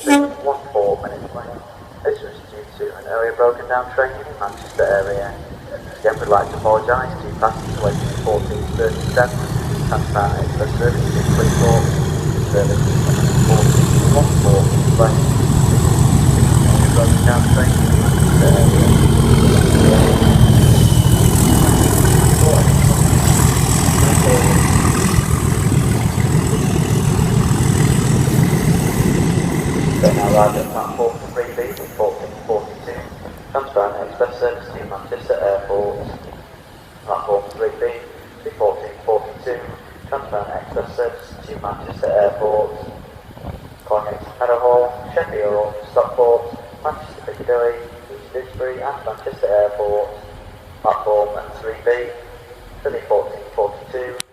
14 minutes late. This was due to an earlier broken down train in the Manchester area. Again, we'd like to apologise to passengers waiting for 14:37. Transparent Express service to Cleethorpes. Service 14:14 minutes late. Earlier broken down train in the Manchester area. They now arrived at platform 3B at 14:42. Transparent Express service to Manchester Airport. Platform 3B to 14:42. Transparent Express service to Manchester Airport. Calling to Meadowhall, Sheffield, Stockport, Manchester Piccadilly, East Didsbury and Manchester Airport. Platform 3B to the 14:42.